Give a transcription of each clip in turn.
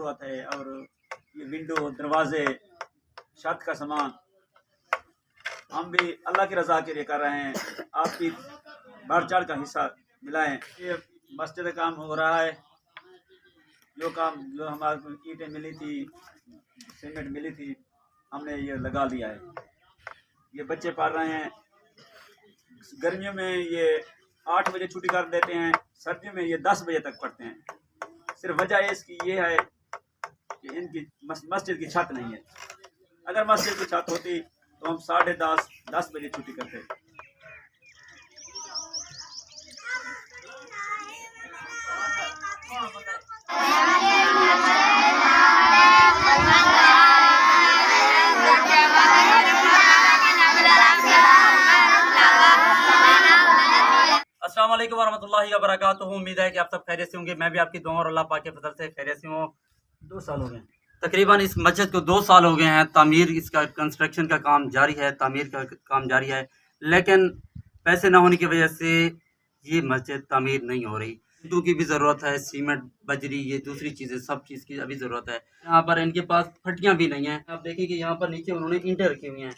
ज़रूरत है, और ये विंडो, दरवाजे, छत का सामान हम भी अल्लाह की रज़ा के लिए कर रहे हैं। आप भी बढ़ चढ़ का हिस्सा मिलाएं। ये मस्जिद का काम हो रहा है। जो काम जो हमारे को ईंटें मिली थी, सीमेंट मिली थी, हमने ये लगा दिया है। ये बच्चे पढ़ रहे हैं। गर्मियों में ये 8 बजे छुट्टी कर देते हैं, सर्दियों में ये 10 बजे तक पढ़ते हैं। सिर्फ वजह इसकी ये है कि इनकी मस्जिद की छत नहीं है। अगर मस्जिद की छत होती तो हम 10:30 बजे छुट्टी करते। अस्सलाम वालेकुम वरहमतुल्लाहि वबरकातुहू। उम्मीद है कि आप सब खैरियत से होंगे। मैं भी आपकी दुआ और अल्लाह पाक के फजल से खैरियत से हूँ। 2 साल हो गए तकरीबन इस मस्जिद को 2 साल हो गए हैं। तामीर, इसका कंस्ट्रक्शन का काम जारी है, तामीर का काम जारी है, लेकिन पैसे ना होने की वजह से ये मस्जिद तामीर नहीं हो रही। ईंटों की भी ज़रूरत है, सीमेंट, बजरी, ये दूसरी चीज़ें, सब चीज़ की अभी ज़रूरत है। यहाँ पर इनके पास फटियाँ भी नहीं हैं। आप देखें कि यहाँ पर नीचे उन्होंने ईंटें रखी हुई हैं।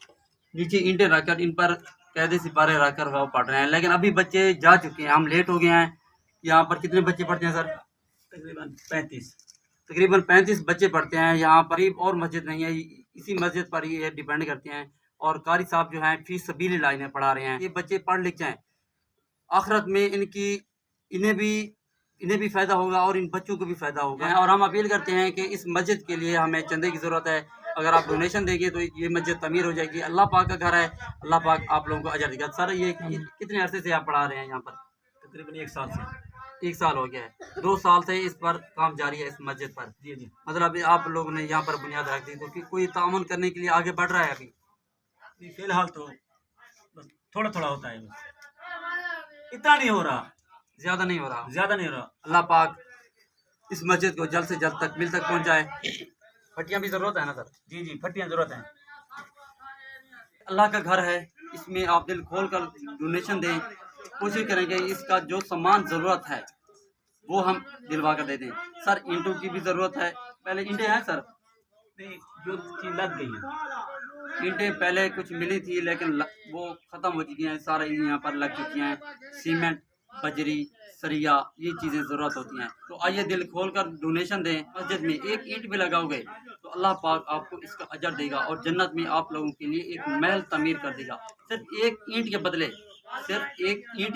नीचे ईंटें रखकर इन पर कैदे सिपारे रखकर वो पढ़ रहे हैं, लेकिन अभी बच्चे जा चुके हैं, हम लेट हो गए हैं। यहाँ पर कितने बच्चे पढ़ते हैं सर? तकरीबन 35। तकरीबन 35 बच्चे पढ़ते हैं। यहाँ पर ही और मस्जिद नहीं है, इसी मस्जिद पर ही ये डिपेंड करते हैं। और कारी साहब जो हैं फी सबील लाइनें पढ़ा रहे हैं। ये बच्चे पढ़ लिख जाएं, आखिरत में इन्हें भी फ़ायदा होगा और इन बच्चों को भी फ़ायदा होगा। और हम अपील करते हैं कि इस मस्जिद के लिए हमें चंदे की ज़रूरत है। अगर आप डोनेशन देंगे तो ये मस्जिद तमीर हो जाएगी। अल्लाह पाक का घर है, अल्लाह पाक आप लोगों को अजर देगा। सर, ये कितने अरसे से आप पढ़ा रहे हैं यहाँ पर? तकरीबन 1 साल से। 1 साल हो गया है। 2 साल से इस पर काम जारी है, इस मस्जिद पर। जी जी। मतलब आप लोगों ने यहाँ पर बुनियाद रख दी, तो कोई तामुन करने के लिए आगे बढ़ रहा है अभी? फिलहाल तो बस थोड़ा थोड़ा होता है, बस इतना नहीं हो रहा, ज़्यादा नहीं हो रहा। ज्यादा नहीं हो रहा। अल्लाह पाक इस मस्जिद को जल्द से जल्द तकमील तक पहुँचाए। फटियाँ भी ज़रूरत है ना सर? जी जी, फटियाँ जरूरत है। अल्लाह का घर है, इसमें आप दिल खोल कर डोनेशन दें। कोशिश करेंगे इसका जो सामान ज़रूरत है वो हम दिलवा कर दे दें। सर, ईंटों की भी ज़रूरत है। पहले ईंटें हैं सर? नहीं, जो चीज लग गई है। ईंटें पहले कुछ मिली थी, लेकिन वो ख़त्म हो चुकी हैं। सारे यहाँ पर लग चुकी हैं। सीमेंट, बजरी, सरिया, ये चीज़ें ज़रूरत होती हैं। तो आइए दिल खोल कर डोनेशन दें। मस्जिद में एक ईंट भी लगाओगे तो अल्लाह पाक आपको इसका अजर देगा और जन्नत में आप लोगों के लिए एक महल तमीर कर देगा। सिर्फ एक ईंट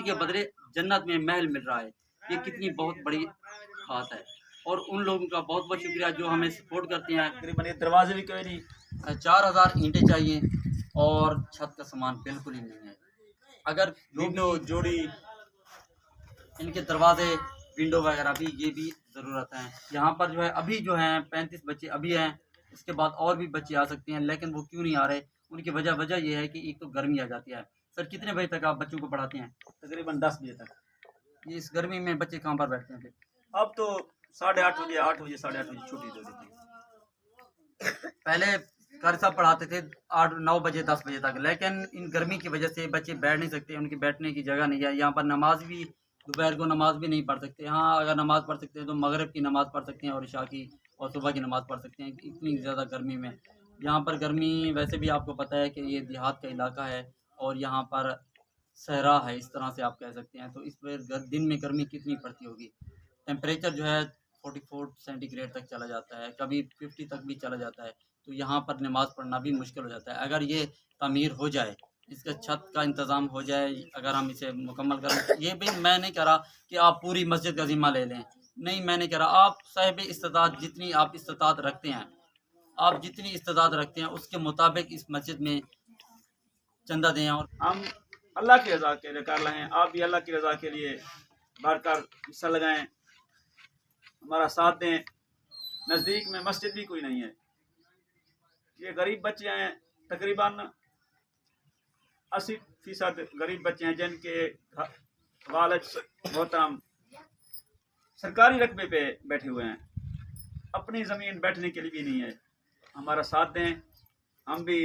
के बदले जन्नत में महल मिल रहा है। ये कितनी बहुत बड़ी बात है। और उन लोगों का बहुत बहुत शुक्रिया जो हमें सपोर्ट करते हैं। तकरीबन ये दरवाजे भी कोई नहीं। 4000 ईंटें चाहिए और छत का सामान बिल्कुल ही नहीं है। अगर विंडो जोड़ी, इनके दरवाजे, विंडो वगैरह भी, ये भी ज़रूरत है। यहाँ पर जो है अभी जो हैं 35 बच्चे अभी हैं, इसके बाद और भी बच्चे आ सकते हैं, लेकिन वो क्यों नहीं आ रहे? उनकी वजह ये है कि एक तो गर्मी आ जाती है। सर, कितने बजे तक आप बच्चों को पढ़ाते हैं? तकरीबन 10 बजे तक। ये इस गर्मी में बच्चे कहाँ पर बैठते हैं फिर? अब तो 8:30 बजे, 8 बजे, 8:30 बजे छुट्टी दे देती है। पहले कारी साहब पढ़ाते थे 8-9 बजे 10 बजे तक, लेकिन इन गर्मी की वजह से बच्चे बैठ नहीं सकते, उनकी बैठने की जगह नहीं है। यहाँ पर नमाज भी, दोपहर को नमाज भी नहीं पढ़ सकते। हाँ, अगर नमाज पढ़ सकते हैं तो मगरिब की नमाज पढ़ सकते हैं और इशा की और सुबह की नमाज पढ़ सकते हैं। इतनी ज़्यादा गर्मी में, यहाँ पर गर्मी वैसे भी आपको पता है कि ये देहात का इलाका है और यहाँ पर सहरा है, इस तरह से आप कह सकते हैं। तो इस पर दिन में गर्मी कितनी पड़ती होगी? टेम्परेचर जो है 44 सेंटीग्रेड तक चला जाता है, कभी 50 तक भी चला जाता है। तो यहाँ पर नमाज़ पढ़ना भी मुश्किल हो जाता है। अगर ये तामीर हो जाए, इसका छत का इंतज़ाम हो जाए, अगर हम इसे मुकम्मल करें, ये भी मैं नहीं कह रहा कि आप पूरी मस्जिद का ज़िम्मा ले लें, नहीं, मैं नहीं कह रहा। आप साहिब इस्तिताअत, जितनी आप इस्तिताअत रखते हैं, आप जितनी इस्तिताअत रखते हैं उसके मुताबिक इस मस्जिद में चंदा दें। और हम अल्लाह की रज़ा के लिए कर रहे हैं। आप भी अल्लाह की रज़ा के लिए बढ़कर हिस्सा लगाएं, हमारा साथ दें। नज़दीक में मस्जिद भी कोई नहीं है। ये गरीब बच्चे हैं, तकरीबन 80% गरीब बच्चे हैं जिनके वालिद मोहतरम सरकारी रकबे पे बैठे हुए हैं, अपनी ज़मीन बैठने के लिए भी नहीं है। हमारा साथ दें, हम भी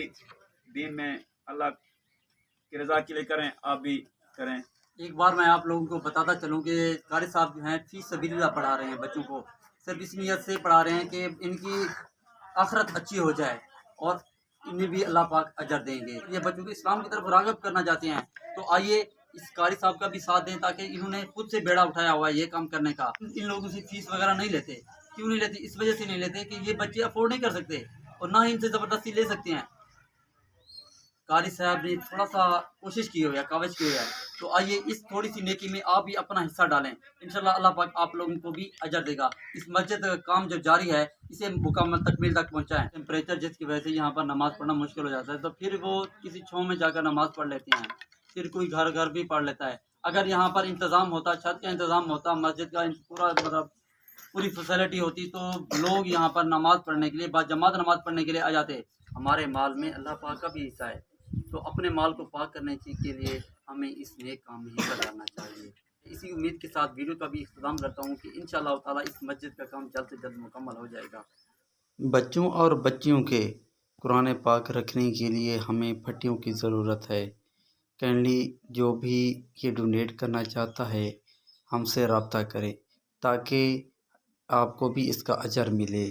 दीन में अल्लाह की रज़ा के लिए करें, आप भी करें। एक बार मैं आप लोगों को बताता चलूँ कि कारी साहब जो हैं फ़ी सबीलिल्लाह पढ़ा रहे हैं बच्चों को। सिर्फ इस नियत से पढ़ा रहे हैं कि इनकी आखिरत अच्छी हो जाए और इन्हें भी अल्लाह पाक अजर देंगे। ये बच्चों को इस्लाम की तरफ राग़िब करना चाहते हैं, तो आइए इस कारी साहब का भी साथ दें, ताकि इन्होंने खुद से बेड़ा उठाया हुआ है ये काम करने का। इन लोगों से फीस वगैरह नहीं लेते। क्यों नहीं लेते? इस वजह से नहीं लेते कि ये बच्चे अफोर्ड नहीं कर सकते और ना ही इनसे ज़बरदस्ती ले सकते हैं। कारी साहब ने थोड़ा सा कोशिश की हुई है, काविश की हुई है, तो आइए इस थोड़ी सी नेकी में आप भी अपना हिस्सा डालें। इंशाल्लाह अल्लाह पाक आप लोगों को भी अजर देगा। इस मस्जिद का काम जो जारी है इसे मुकम्मल तकमील तक पहुँचाएँ। टेम्परेचर जिसकी वजह से यहाँ पर नमाज़ पढ़ना मुश्किल हो जाता है, तो फिर वो किसी छाँव में जाकर नमाज़ पढ़ लेते हैं, फिर कोई घर घर भी पढ़ लेता है। अगर यहाँ पर इंतज़ाम होता, छत का इंतज़ाम होता, मस्जिद का पूरा मतलब पूरी फैसिलिटी होती, तो लोग यहाँ पर नमाज़ पढ़ने के लिए बाजमात नमाज़ पढ़ने के लिए आ जाते। हमारे माल में अल्लाह पाक का भी हिस्सा है, तो अपने माल को पाक करने के लिए हमें इस नेक काम में हिस्सा करना चाहिए। इसी उम्मीद के साथ वीडियो का भी इख्तिताम करता हूँ कि इंशाअल्लाह ताला इस मस्जिद का काम जल्द से जल्द मुकम्मल हो जाएगा। बच्चों और बच्चियों के कुरान पाक रखने के लिए हमें पट्टियों की ज़रूरत है। काइंडली जो भी ये डोनेट करना चाहता है हमसे रब्ता करें, ताकि आपको भी इसका अजर मिले।